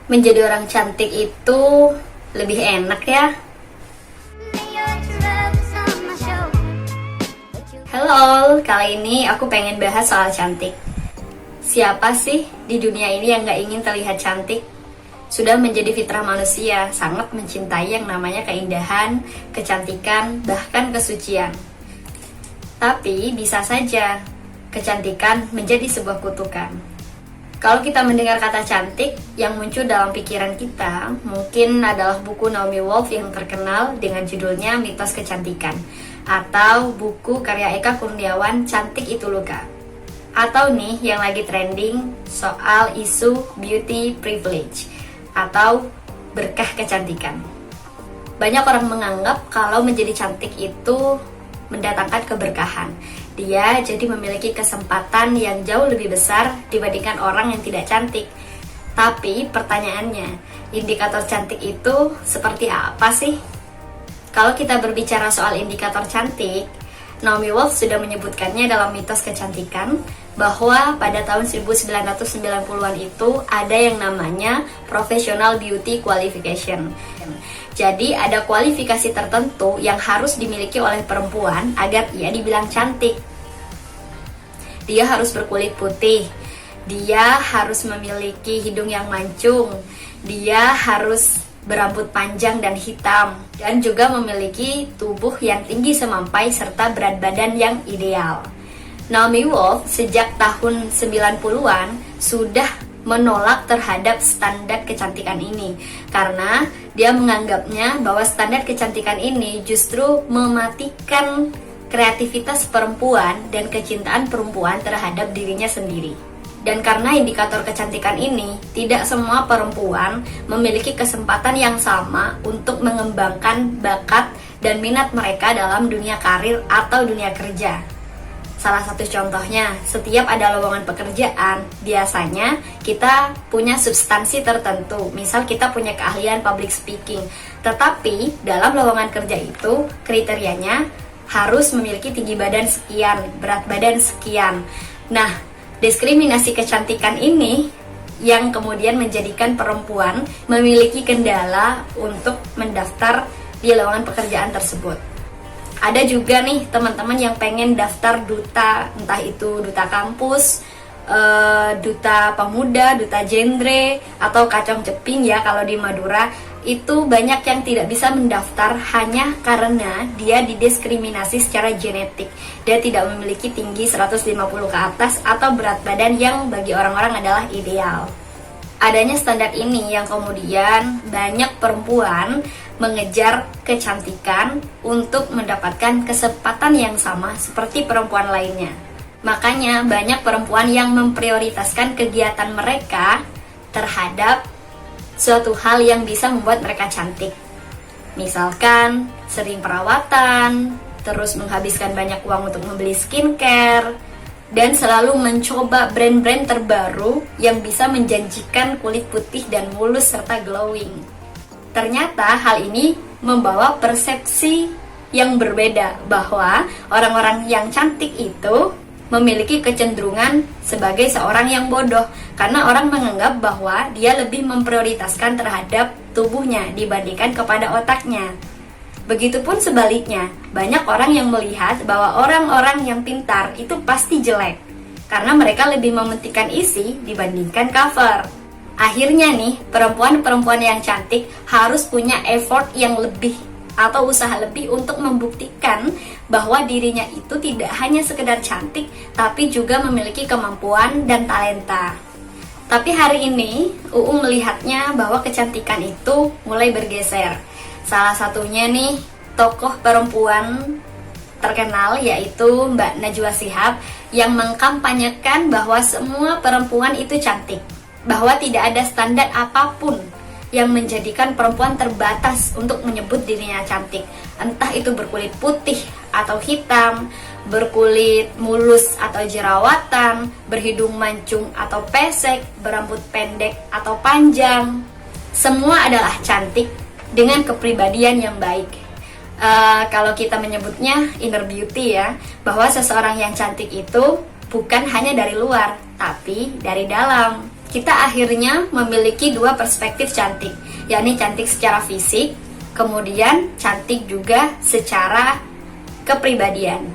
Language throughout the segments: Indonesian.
Menjadi orang cantik itu lebih enak ya. Halo, kali ini aku pengen bahas soal cantik. Siapa sih di dunia ini yang gak ingin terlihat cantik? Sudah menjadi fitrah manusia, sangat mencintai yang namanya keindahan, kecantikan, bahkan kesucian. Tapi bisa saja kecantikan menjadi sebuah kutukan. Kalau kita mendengar kata cantik, yang muncul dalam pikiran kita mungkin adalah buku Naomi Wolf yang terkenal dengan judulnya Mitos Kecantikan, atau buku karya Eka Kurniawan Cantik Itu Luka, atau nih yang lagi trending soal isu beauty privilege atau berkah kecantikan. Banyak orang menganggap kalau menjadi cantik itu mendatangkan keberkahan. Dia jadi memiliki kesempatan yang jauh lebih besar dibandingkan orang yang tidak cantik. Tapi pertanyaannya, indikator cantik itu seperti apa sih? Kalau kita berbicara soal indikator cantik, Naomi Wolf sudah menyebutkannya dalam Mitos Kecantikan bahwa pada tahun 1990-an itu ada yang namanya Professional Beauty Qualification. Jadi ada kualifikasi tertentu yang harus dimiliki oleh perempuan agar ia dibilang cantik. Dia harus berkulit putih, dia harus memiliki hidung yang mancung, dia harus berambut panjang dan hitam, dan juga memiliki tubuh yang tinggi semampai serta berat badan yang ideal. Naomi Wolf sejak tahun 90-an sudah menolak terhadap standar kecantikan ini karena dia menganggapnya bahwa standar kecantikan ini justru mematikan kreativitas perempuan dan kecintaan perempuan terhadap dirinya sendiri. Dan karena indikator kecantikan ini, tidak semua perempuan memiliki kesempatan yang sama untuk mengembangkan bakat dan minat mereka dalam dunia karir atau dunia kerja. Salah satu contohnya, setiap ada lowongan pekerjaan, biasanya kita punya substansi tertentu. Misal kita punya keahlian public speaking, tetapi dalam lowongan kerja itu kriterianya harus memiliki tinggi badan sekian, berat badan sekian. Nah, diskriminasi kecantikan ini yang kemudian menjadikan perempuan memiliki kendala untuk mendaftar di lowongan pekerjaan tersebut. Ada juga nih teman-teman yang pengen daftar duta, entah itu duta kampus, duta pemuda, duta genre, atau kacang ceping ya kalau di Madura. Itu banyak yang tidak bisa mendaftar hanya karena dia didiskriminasi secara genetik. Dia tidak memiliki tinggi 150 ke atas atau berat badan yang bagi orang-orang adalah ideal. Adanya standar ini yang kemudian banyak perempuan mengejar kecantikan untuk mendapatkan kesempatan yang sama seperti perempuan lainnya. Makanya banyak perempuan yang memprioritaskan kegiatan mereka terhadap suatu hal yang bisa membuat mereka cantik. Misalkan sering perawatan, terus menghabiskan banyak uang untuk membeli skincare, dan selalu mencoba brand-brand terbaru yang bisa menjanjikan kulit putih dan mulus serta glowing. Ternyata hal ini membawa persepsi yang berbeda bahwa orang-orang yang cantik itu memiliki kecenderungan sebagai seorang yang bodoh karena orang menganggap bahwa dia lebih memprioritaskan terhadap tubuhnya dibandingkan kepada otaknya. Begitupun sebaliknya, banyak orang yang melihat bahwa orang-orang yang pintar itu pasti jelek karena mereka lebih mementingkan isi dibandingkan cover. Akhirnya nih, perempuan-perempuan yang cantik harus punya effort yang lebih atau usaha lebih untuk membuktikan bahwa dirinya itu tidak hanya sekedar cantik, tapi juga memiliki kemampuan dan talenta. Tapi hari ini, melihatnya bahwa kecantikan itu mulai bergeser. Salah satunya nih, tokoh perempuan terkenal yaitu Mbak Najwa Shihab yang mengkampanyekan bahwa semua perempuan itu cantik, bahwa tidak ada standar apapun yang menjadikan perempuan terbatas untuk menyebut dirinya cantik. Entah itu berkulit putih atau hitam, berkulit mulus atau jerawatan, berhidung mancung atau pesek, berambut pendek atau panjang. Semua adalah cantik dengan kepribadian yang baik. Kalau kita menyebutnya inner beauty ya, bahwa seseorang yang cantik itu bukan hanya dari luar, tapi dari dalam. kita akhirnya memiliki dua perspektif cantik, yakni cantik secara fisik, kemudian cantik juga secara kepribadian.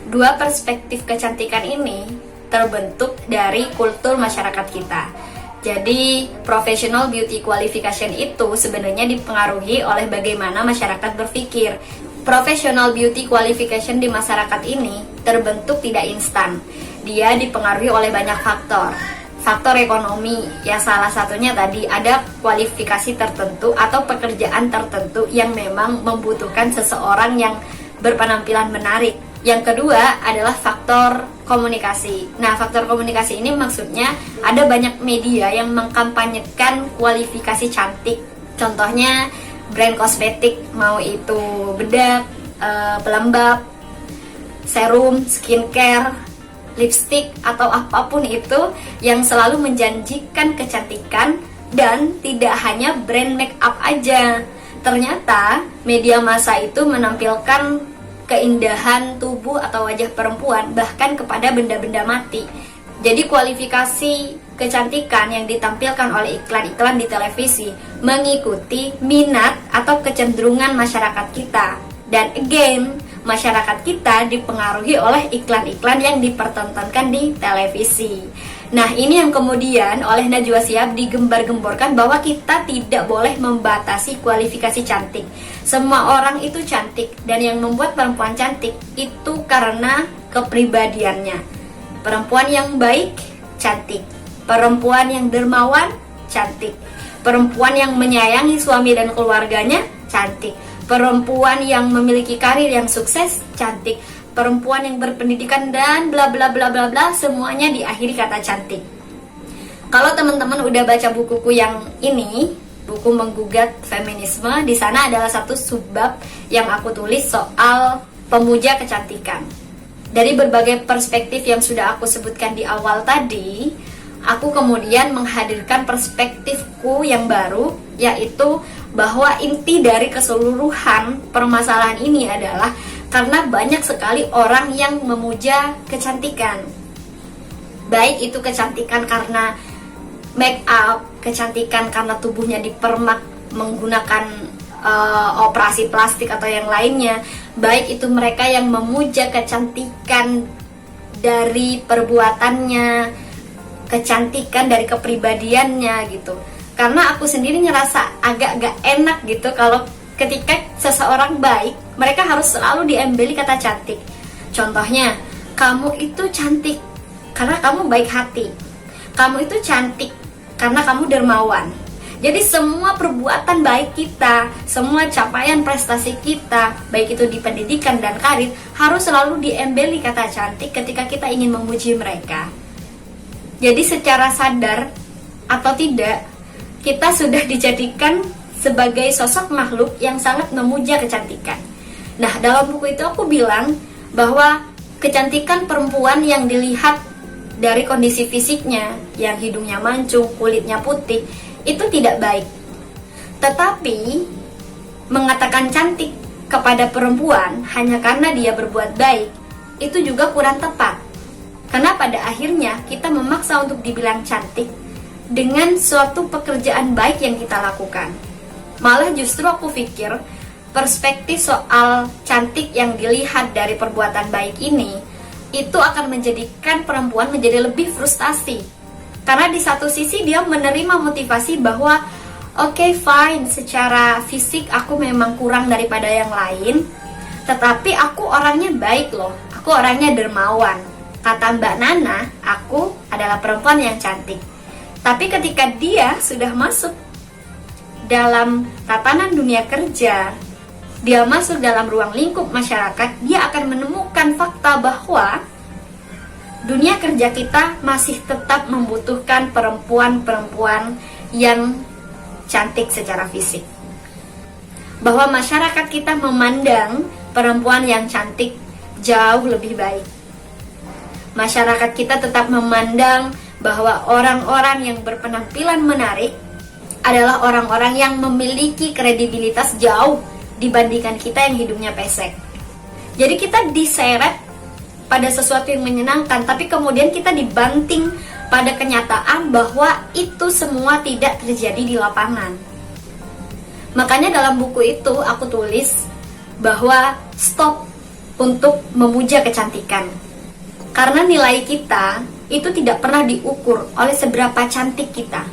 Dua perspektif kecantikan ini terbentuk dari kultur masyarakat kita. Jadi, professional beauty qualification itu sebenarnya dipengaruhi oleh bagaimana masyarakat berpikir. Professional beauty qualification di masyarakat ini terbentuk tidak instan. Dia dipengaruhi oleh banyak faktor. Faktor ekonomi, ya salah satunya tadi ada kualifikasi tertentu atau pekerjaan tertentu yang memang membutuhkan seseorang yang berpenampilan menarik. Yang kedua adalah faktor komunikasi. Nah, faktor komunikasi ini maksudnya ada banyak media yang mengkampanyekan kualifikasi cantik. Contohnya brand kosmetik, mau itu bedak, pelembab, serum, skincare, lipstick, atau apapun itu yang selalu menjanjikan kecantikan dan tidak hanya brand make up aja. Ternyata media massa itu menampilkan keindahan tubuh atau wajah perempuan bahkan kepada benda-benda mati. Jadi kualifikasi kecantikan yang ditampilkan oleh iklan-iklan di televisi mengikuti minat atau kecenderungan masyarakat kita. Dan again, masyarakat kita dipengaruhi oleh iklan-iklan yang dipertontonkan di televisi. Nah, ini yang kemudian oleh Najwa Shihab digembar-gemborkan bahwa kita tidak boleh membatasi kualifikasi cantik. Semua orang itu cantik, dan yang membuat perempuan cantik itu karena kepribadiannya. Perempuan yang baik, cantik. Perempuan yang dermawan, cantik. Perempuan yang menyayangi suami dan keluarganya, cantik. Perempuan yang memiliki karir yang sukses, cantik. Perempuan yang berpendidikan dan bla bla bla bla bla, semuanya diakhiri kata cantik. Kalau teman-teman udah baca bukuku yang ini, buku Menggugat Feminisme, di sana adalah satu subbab yang aku tulis soal pemuja kecantikan. Dari berbagai perspektif yang sudah aku sebutkan di awal tadi, aku kemudian menghadirkan perspektifku yang baru, yaitu bahwa inti dari keseluruhan permasalahan ini adalah karena banyak sekali orang yang memuja kecantikan. Baik itu kecantikan karena make up, kecantikan karena tubuhnya dipermak menggunakan operasi plastik atau yang lainnya. Baik itu mereka yang memuja kecantikan dari perbuatannya, kecantikan dari kepribadiannya gitu. Karena aku sendiri ngerasa agak-agak enak gitu kalau ketika seseorang baik, mereka harus selalu diembeli kata cantik. Contohnya, kamu itu cantik karena kamu baik hati. Kamu itu cantik karena kamu dermawan. Jadi semua perbuatan baik kita, semua capaian prestasi kita, baik itu di pendidikan dan karir, harus selalu diembeli kata cantik ketika kita ingin memuji mereka. Jadi secara sadar atau tidak, kita sudah dijadikan sebagai sosok makhluk yang sangat memuja kecantikan. Nah, dalam buku itu aku bilang bahwa kecantikan perempuan yang dilihat dari kondisi fisiknya, yang hidungnya mancung, kulitnya putih, itu tidak baik. Tetapi mengatakan cantik kepada perempuan hanya karena dia berbuat baik, itu juga kurang tepat. Karena pada akhirnya kita memaksa untuk dibilang cantik dengan suatu pekerjaan baik yang kita lakukan. Malah justru aku pikir perspektif soal cantik yang dilihat dari perbuatan baik ini itu akan menjadikan perempuan menjadi lebih frustasi. Karena di satu sisi dia menerima motivasi bahwa oke, fine, secara fisik aku memang kurang daripada yang lain, tetapi aku orangnya baik loh, aku orangnya dermawan. Kata Mbak Nana, aku adalah perempuan yang cantik. Tapi ketika dia sudah masuk dalam tatanan dunia kerja, dia masuk dalam ruang lingkup masyarakat, dia akan menemukan fakta bahwa dunia kerja kita masih tetap membutuhkan perempuan-perempuan yang cantik secara fisik. Bahwa masyarakat kita memandang perempuan yang cantik jauh lebih baik. Masyarakat kita tetap memandang bahwa orang-orang yang berpenampilan menarik adalah orang-orang yang memiliki kredibilitas jauh dibandingkan kita yang hidungnya pesek. Jadi kita diseret pada sesuatu yang menyenangkan, tapi kemudian kita dibanting pada kenyataan bahwa itu semua tidak terjadi di lapangan. Makanya dalam buku itu aku tulis bahwa stop untuk memuja kecantikan. Karena nilai kita itu tidak pernah diukur oleh seberapa cantik kita.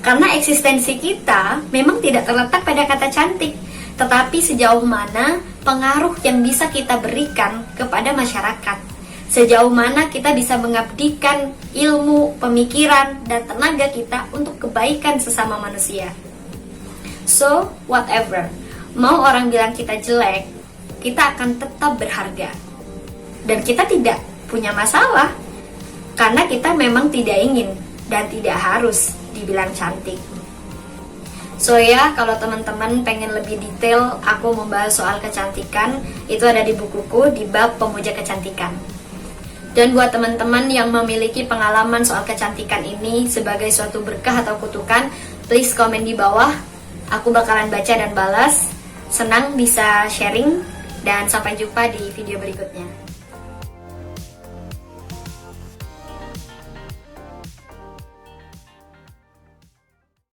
Karena eksistensi kita memang tidak terletak pada kata cantik, tetapi sejauh mana pengaruh yang bisa kita berikan kepada masyarakat. Sejauh mana kita bisa mengabdikan ilmu, pemikiran, dan tenaga kita untuk kebaikan sesama manusia. So, whatever, mau orang bilang kita jelek, kita akan tetap berharga. Dan kita tidak punya masalah, karena kita memang tidak ingin dan tidak harus dibilang cantik. So ya, kalau teman-teman pengen lebih detail aku membahas soal kecantikan, itu ada di bukuku di bab pemuja kecantikan. Dan buat teman-teman yang memiliki pengalaman soal kecantikan ini sebagai suatu berkah atau kutukan, please komen di bawah. Aku bakalan baca dan balas. Senang bisa sharing, dan sampai jumpa di video berikutnya.